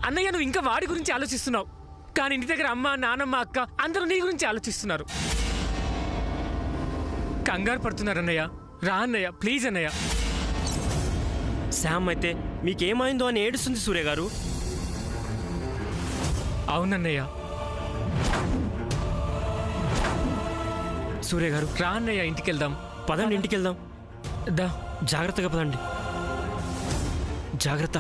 అన్నయ్య నువ్వు ఇంకా వాడి గురించి ఆలోచిస్తున్నావు, కానీ ఇంటి దగ్గర అమ్మ నానమ్మ అక్క అందరూ నీ గురించి ఆలోచిస్తున్నారు. కంగారు పడుతున్నారు అన్నయ్య. రా అన్నయ్య, ప్లీజ్ అన్నయ్య. శామ్ అయితే మీకేమైందో అని ఏడుస్తుంది సూర్య గారు. అవునన్నయ్య. సూర్య గారు రా అన్నయ్య, ఇంటికి వెళ్దాం. పదండి, ఇంటికి వెళ్దాం. దా, జాగ్రత్తగా పదండి. జాగ్రత్త.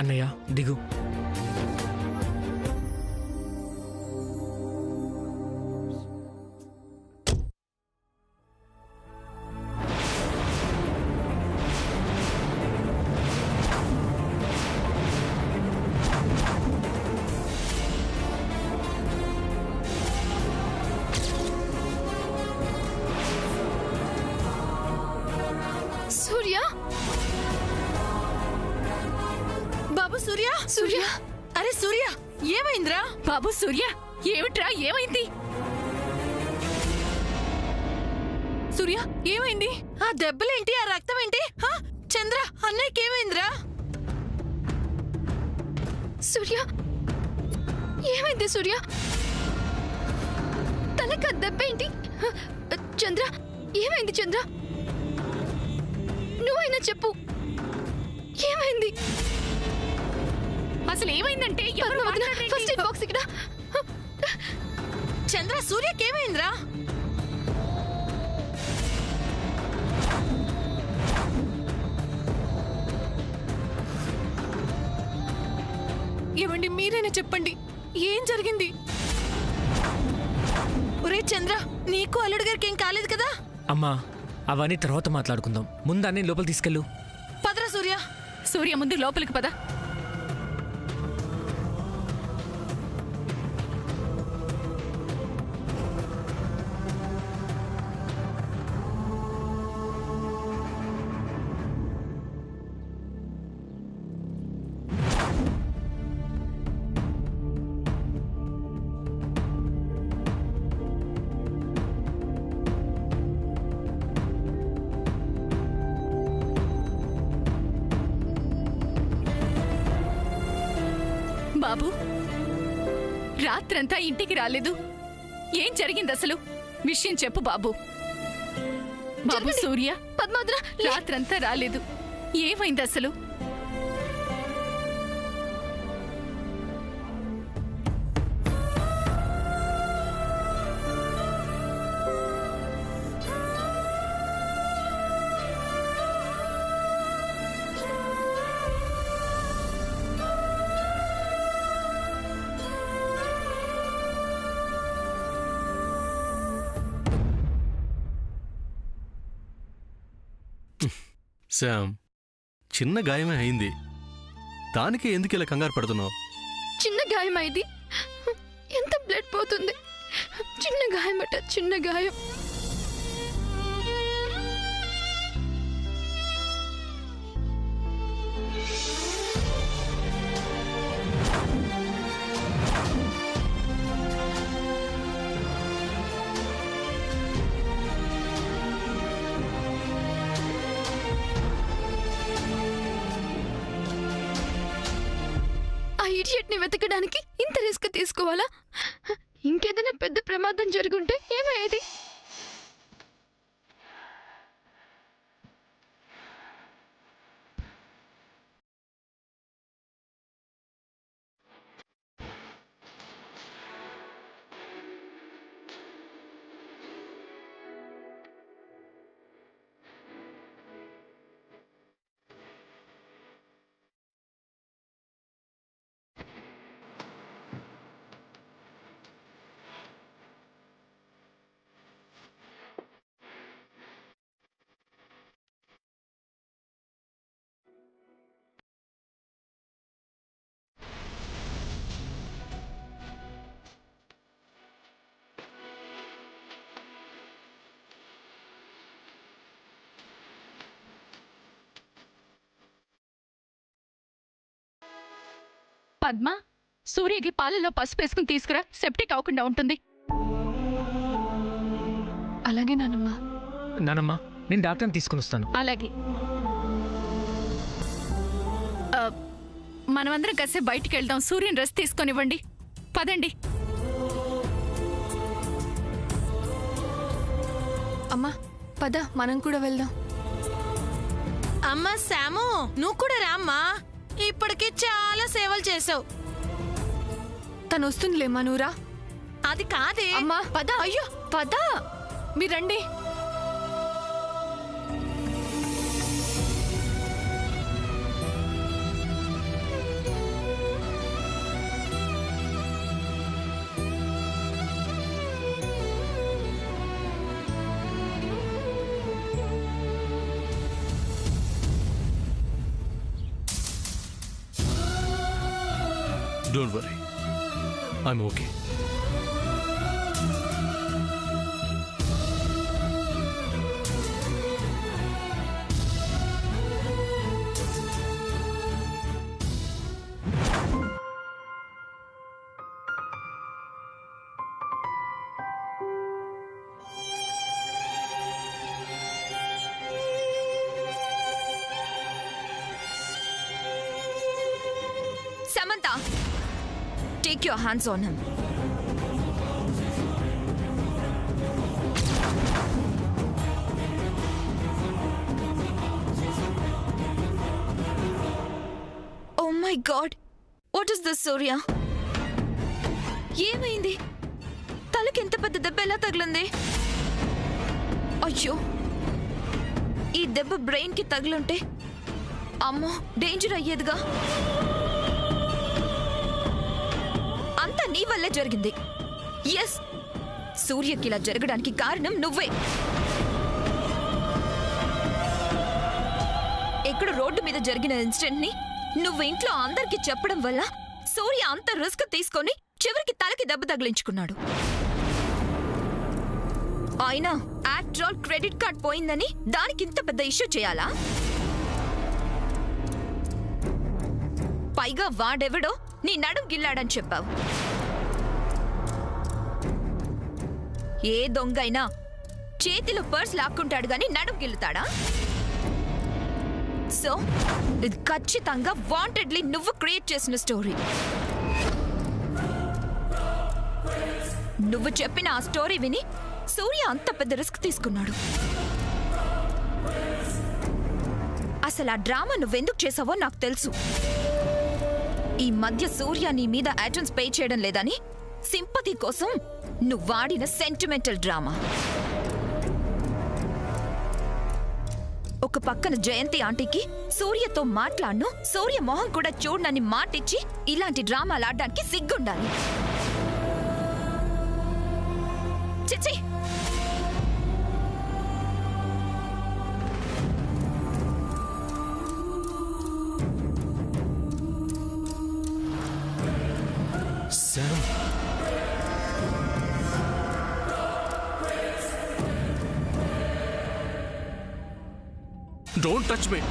అన్నయ్య దిగు. సూర్య, బాబు సూర్య. సూర్య, అరే సూర్య, ఏమైందిరా? బాబు సూర్య, ఏమిట్రా, ఏమైంది? సూర్య, ఏమైంది? ఆ దెబ్బలేంటి, ఆ రక్తం ఏంటి? చంద్ర, అన్నయ్యకి ఏమైందిరా? సూర్య, ఏమైంది సూర్య? తలక దెబ్బేంటి? చంద్ర, ఏమైంది చంద్ర? నువ్వైనా చెప్పు, ఏమైంది? అసలు ఏమైందంటే ఫస్ట్ ఎయిడ్ బాక్స్ ఇక్కడ. చంద్ర, సూర్యకి ఏమైందిరా? ఏమండి, మీరైనా చెప్పండి, ఏం జరిగింది? ఒరే చంద్ర, నీకు అల్లుడు గారికి ఏం కాలేదు కదా? అమ్మా, అవన్నీ తర్వాత మాట్లాడుకుందాం. ముందు అన్నీ లోపల తీసుకెళ్ళు. పదరా సూర్య. సూర్య, ముందు లోపలికి పద. బాబు, రాత్రంతా ఇంటికి రాలేదు, ఏం జరిగింది అసలు? విషయం చెప్పు బాబు. బాబు సూర్య, పద్మావతి, రాత్రంతా రాలేదు, ఏమైంది అసలు? శామ్, చిన్న గాయమే అయింది, దానికే ఎందుకు ఇలా కంగారు పడుతున్నావు? చిన్న గాయం అయింది, ఎంత బ్లడ్ పోతుంది? చిన్న గాయమట, చిన్న గాయం. ఇడియట్ ని వెతకడానికి ఇంత రిస్క్ తీసుకోవాలా? ఇంకేదైనా పెద్ద ప్రమాదం జరుగుంటే ఏమయ్యేది? పద్మ, సూర్యకి పాలలో పసుపు వేసుకుని తీసుకురా, సెప్టిక్ అవ్వకుండా ఉంటుంది. అలాగే నానమ్మ. నానమ్మ, నేను డాక్టర్ని తీసుకుని వస్తాను. అలాగే. మనమందరం కాసేపు బయటికి వెళ్దాం. సూర్యుని రెస్ట్ తీసుకొనివ్వండి. పదండి. అమ్మా పద, మనం కూడా వెళ్దాం. అమ్మా శాము, నువ్వు కూడా రామ్మా. ఇప్పటికే చాలా సేవలు చేసావు. తను వస్తుందిలేమ్మా, నువ్వురా. అది కాదే. అమ్మా పద. అయ్యో, పద, మీరండి. Don't worry, I'm okay. Samantha, take your hands on him. Oh my God! What is this, Surya? ఏమైంది? తలకి ఎంత పెద్ద దెబ్బ ఎలా తగిలింది? అయ్యో, ఈ దెబ్బ బ్రెయిన్ కి తగిలుంటే అమ్మో, డేంజర్ అయ్యేదిగా. అంతా నీ వల్లే జరిగింది. ఎస్, సూర్యకి ఇలా జరగడానికి కారణం నువ్వే. ఎక్కడ రోడ్డు మీద జరిగిన ఇన్సిడెంట్ ని నువ్వు ఇంట్లో అందరికి చెప్పడం వల్ల సూర్య అంత రిస్క్ తీసుకొని చివరికి తలకి దెబ్బ తగిలించుకున్నాడు. అయినా ఆఫ్టర్ ఆల్ క్రెడిట్ కార్డ్ పోయిందని దానికి ఇంత పెద్ద ఇష్యూ చేయాలా? పైగా వాడెవడో నీ నడుం గిల్లాడని చెప్పావు. ఏ దొంగైనా చేతిలో పర్స్ లాక్కుంటాడు గాని నడుం గిల్లుతాడా? సో ఇది ఖచ్చితంగా వాంటెడ్లీ నువ్వు క్రియేట్ చేసిన స్టోరీ. నువ్వు చెప్పిన ఆ స్టోరీ విని సూర్య అంత పెద్ద రిస్క్ తీసుకున్నాడు. అసలు ఆ డ్రామా నువ్వెందుకు చేసావో నాకు తెలుసు. ఈ మధ్య సూర్య నీ మీద అటెన్స్ పే చేయడం లేదని సింపతి కోసం నువ్వు వాడిన సెంటిమెంటల్ డ్రామా. ఒక పక్కన జయంతి ఆంటీకి సూర్యతో మాట్లాడను, సూర్య మొహం కూడా చూడనని మాటిచ్చి ఇలాంటి డ్రామాలు ఆడడానికి సిగ్గుండాలి. చిచ్చి, Sam. Don't touch me.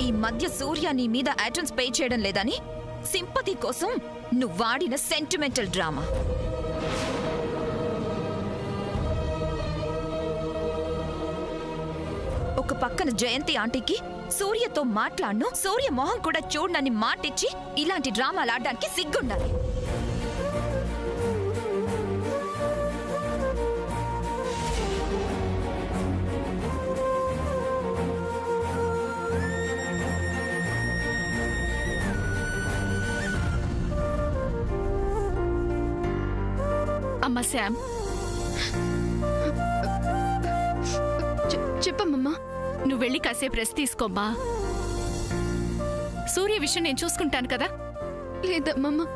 ఈ మధ్య సూర్య నీ మీద అటెన్స్ పే చేయడం లేదని సింపతి కోసం నువ్వు వాడిన సెంటిమెంటల్ డ్రామా. ఒక పక్కన జయంతి ఆంటీకి సూర్యతో మాట్లాడను, సూర్య మొహం కూడా చూడనని మాటిచ్చి ఇలాంటి డ్రామాలు ఆడడానికి సిగ్గుండాలి. అమ్మా శామ్, చెప్పమ్మా. నువ్వు వెళ్ళి కాసేపు రెస్ట్ తీసుకోమ్మా. సూర్య విషయం నేను చూసుకుంటాను కదా. లేదమ్మా,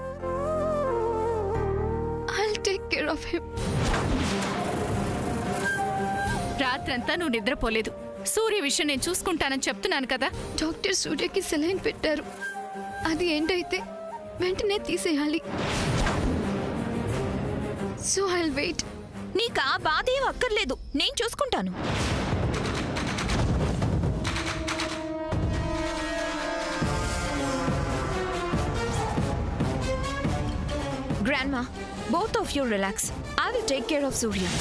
I'll take care. Care of him. రాత్రంతా నువ్వు నిద్రపోలేదు. సూర్య విషయం నేను చూసుకుంటానని చెప్తున్నాను కదా. డాక్టర్ సూర్యకి సెలైన్ పెట్టారు. అది ఏంటైతే వెంటనే తీసేయాలి. So I will wait. నీకు ఆ బాధ ఏం అక్కర్లేదు, నేను చూసుకుంటాను. Grandma, both of you relax. I will take care of Surya.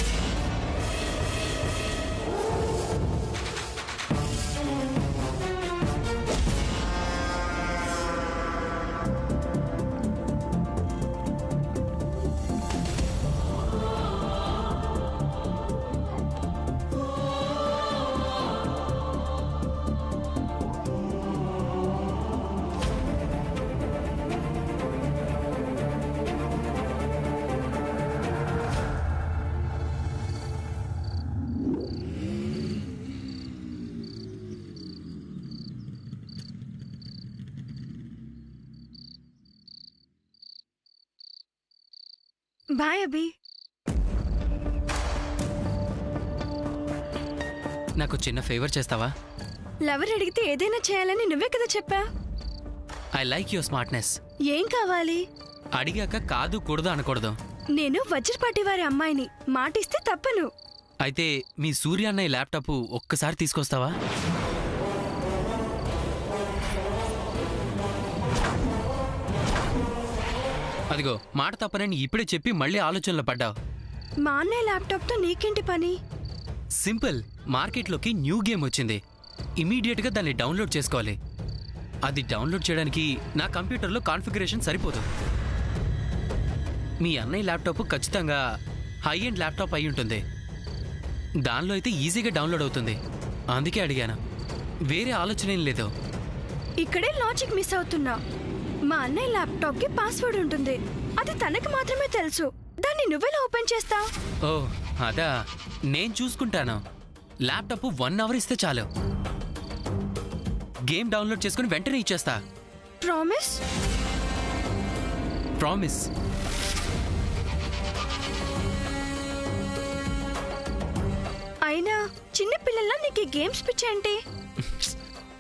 Bye Abhi. నాకు చిన్న ఫేవర్ చేస్తావా? లవర్ అడిగితే ఏదైనా చేయాలని నువ్వే కదా చెప్పా. I like your smartness. ఏం కావాలి? అడిగాక కాదు కూడదు అనకూడదు. నేను వజ్రపాటి వారి అమ్మాయిని, మాటిస్తే తప్పను. అయితే మీ సూర్య అన్నయ్య ల్యాప్టాప్ ఒక్కసారి తీసుకొస్తావా? అదిగో మాట తప్పనని ఇప్పుడే చెప్పి మళ్ళీ ఆలోచనలో పడ్డావు. మా అన్నయ్య ల్యాప్టాప్తో నీకేంటి పని? సింపుల్. మార్కెట్లోకి న్యూ గేమ్ వచ్చింది. ఇమీడియట్గా దాన్ని డౌన్లోడ్ చేసుకోవాలి. అది డౌన్లోడ్ చేయడానికి నా కంప్యూటర్లో కాన్ఫిగరేషన్ సరిపోదు. మీ అన్నయ్య ల్యాప్టాప్ ఖచ్చితంగా హై ఎండ్ ల్యాప్టాప్ అయి ఉంటుంది. దానిలో అయితే ఈజీగా డౌన్లోడ్ అవుతుంది. అందుకే అడిగాను, వేరే ఆలోచన ఏం లేదు. ఇక్కడే లాజిక్ మిస్ అవుతున్నా. మా అన్నయ్య ల్యాప్టాప్ కి పాస్వర్డ్ ఉంటుంది. అది తనకి మాత్రమే తెలుసు. దాన్ని నువ్వెలా ఓపెన్ చేస్తావు? ఓ అదా, నేను చూసుకుంటాను. ల్యాప్టాప్ 1 అవర్ ఇస్తే చాలు. గేమ్ డౌన్లోడ్ చేసుకుని వెంటనే ఇచ్చేస్తా. ప్రామిస్? ప్రామిస్. అయినా చిన్న పిల్లల్లా నీకు గేమ్స్ పిచ్చేంటి?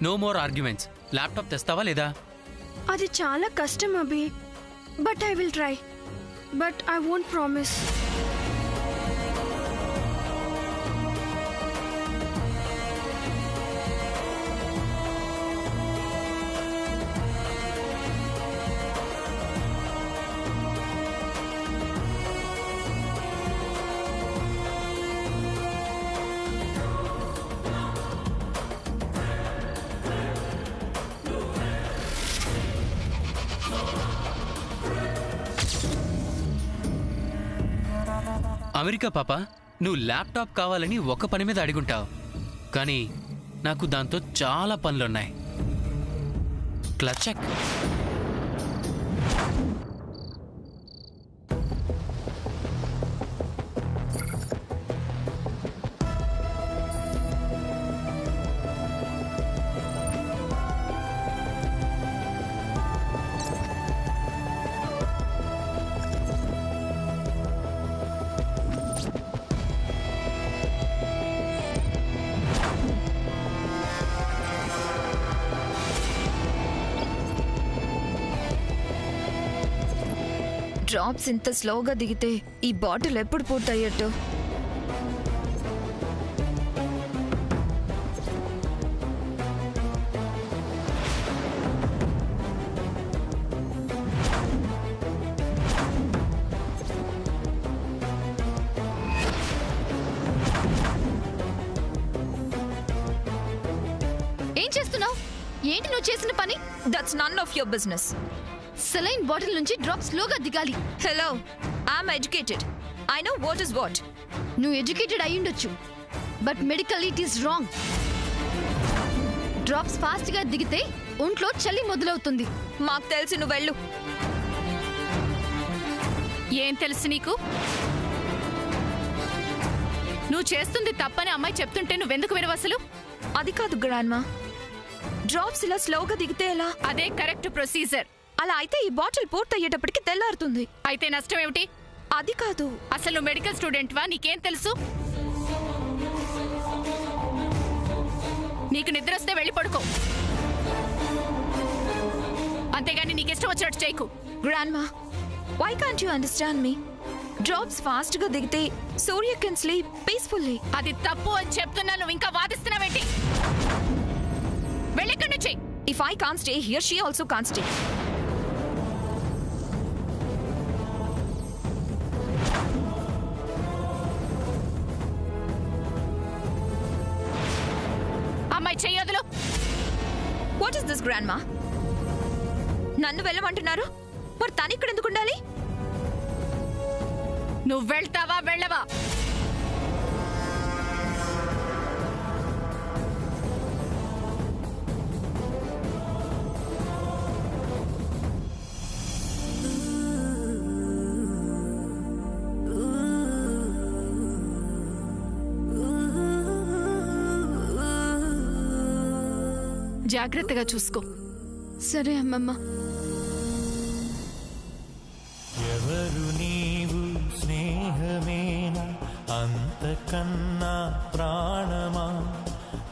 No more arguments. ల్యాప్టాప్ తెస్తావా లేదా? అది చాలా కష్టం Abhi. But I will try. But I won't promise. America పాప, నువ్వు ల్యాప్టాప్ కావాలని ఒక పని మీద అడుగుంటావు. కానీ నాకు దాంతో చాలా పనులున్నాయి. క్లచెక్. డ్రాప్స్ ఇంత స్లోగా దిగితే ఈ బాటిల్ ఎప్పుడు పూర్తయ్యట్టు? ఏం చేస్తున్నావు? ఏంటి నువ్వు చేసిన పని? That's none of your business. Saline bottle నుంచి డ్రాప్ స్లోగా దిగాలి. Hello, I'm educated. I know what is what. నువ్వు ఎడ్యుకేటెడ్ అయ్యుండొచ్చు, but medical it is wrong. Drops fast గా దిగితే ఒంట్లో చలి మొదలవుతుంది. మాకు తెలిసి నువ్వు వెళ్ళు. ఏం తెలుసు నీకు? నువ్వు చేస్తుంది తప్పని అమ్మాయి చెప్తుంటే నువ్వెందుకు వినవు అసలు? అది కాదు గ్రాండ్మా, డ్రాప్స్ ఇలా స్లోగా దిగితే ఎలా? అదే కరెక్ట్ ప్రొసీజర్. అలా అయితే ఈ బాటిల్ పూర్తయ్యేటప్పటికి తెల్లారుతుంది. అయితే నష్టం ఏమిటి? అది కాదు. అసలు నువ్వు మెడికల్ స్టూడెంట్వా? నీకేం తెలుసు? నీకు నిద్ర వస్తే వెళ్ళి పడుకో, అంతేగాని నీకిష్టం వచ్చినట్టు చేయకు. Grandma, why can't you understand me? Drops fast గా దిగితే సూర్య కెన్ స్లీప్ పీస్ఫుల్లీ. అది తప్పు అని చెప్తున్నా, నువ్వు ఇంకా వాదిస్తున్నావేంటి? వెళ్ళిక్కడి నుంచి. If I can't stay here, she also can't stay. అమ్మాయి చెయ్యొదులు. What is this grandma? నన్ను వెళ్ళమంటున్నారు, మరి తను ఇక్కడ ఎందుకు ఉండాలి? నువ్వు వెళ్తావా వెళ్ళవా? జాగ్రత్తగా చూసుకో. సరే అమ్మమ్మ. ఎవరు నీవు స్నేహమేనా అంతకన్నా ప్రాణమా,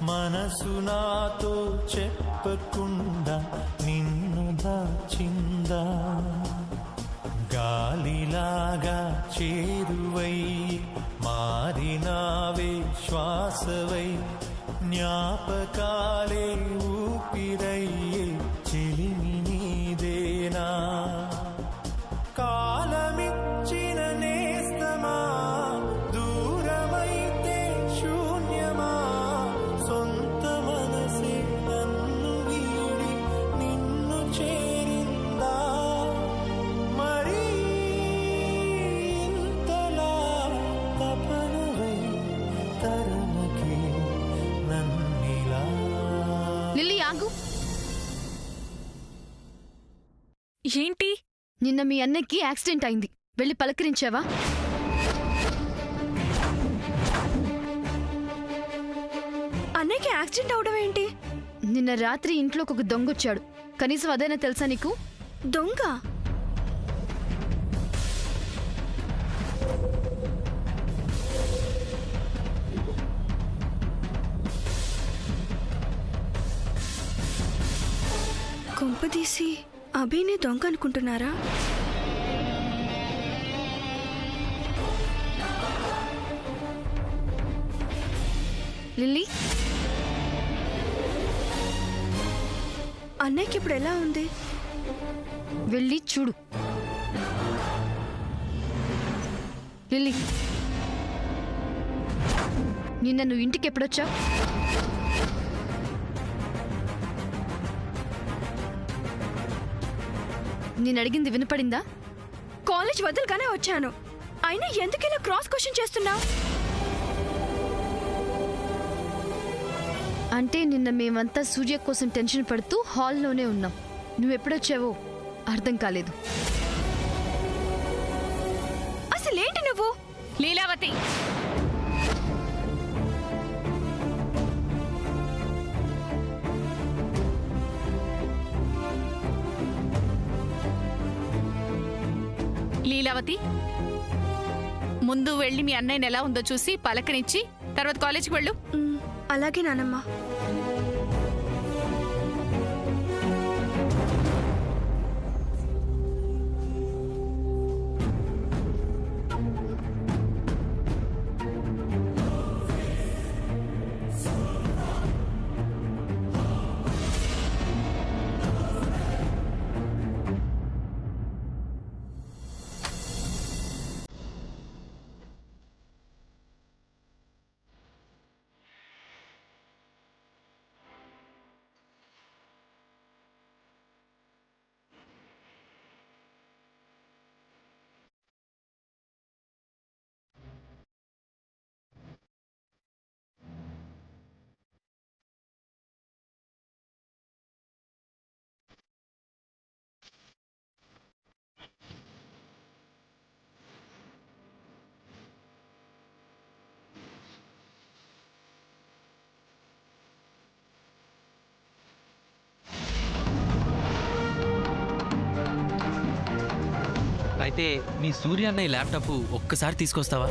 మనసు నాతో చెప్పకుండా నిన్ను దాచిందా, గాలిలాగా చేరువై మారినావే శ్వాసవై, జ్ఞాపకాలే ఊపిరయ్యే చెలిమి నీదేనా, కాలమిచ్చిన నేస్తమా దూరమైతే శూన్యమా, సొంత మనసే నన్ను వీడి నిన్ను చేరిందా, మరి ఇంతలా తపనవై తరమకి నన్నిలా. లిల్లీ ఆగు. ఏంటి? నిన్న మీ అన్నయ్యకి యాక్సిడెంట్ అయింది, వెళ్ళి పలకరించావా? అన్నయ్యకి యాక్సిడెంట్ అవడం ఏంటి? నిన్న రాత్రి ఇంట్లోకి ఒక దొంగ వచ్చాడు. కనీసం అదైనా తెలుసా నీకు? దొంగ? కొంపదీసి అభినే దొంగ అనుకుంటున్నారా? లిల్లీ, అన్నయ్యకి ఇప్పుడు ఎలా ఉంది? వెళ్ళి చూడు. లిల్లీ, నిన్న నువ్వు ఇంటికి ఎప్పుడొచ్చావు? నేను అడిగింది వినపడిందా? కాలేజ్ వదలగానే వచ్చాను, అయినా ఎందుకు ఇలా క్రాస్ క్వశ్చన్ చేస్తున్నావు? అంటే నిన్న మేమంతా సూర్య కోసం టెన్షన్ పడుతూ హాల్లోనే ఉన్నాం. నువ్వెప్పుడొచ్చావో అర్థం కాలేదు. అసలేంటి నువ్వు? లీలావతి, లీలావతి, ముందు వెళ్ళి మీ అన్నయ్యని ఎలా ఉందో చూసి పలకరించి తర్వాత కాలేజీకి వెళ్ళు. అలాగే నానమ్మ. అయితే మీ సూర్య అన్న ఈ ల్యాప్టాప్ ఒక్కసారి తీసుకొస్తావా?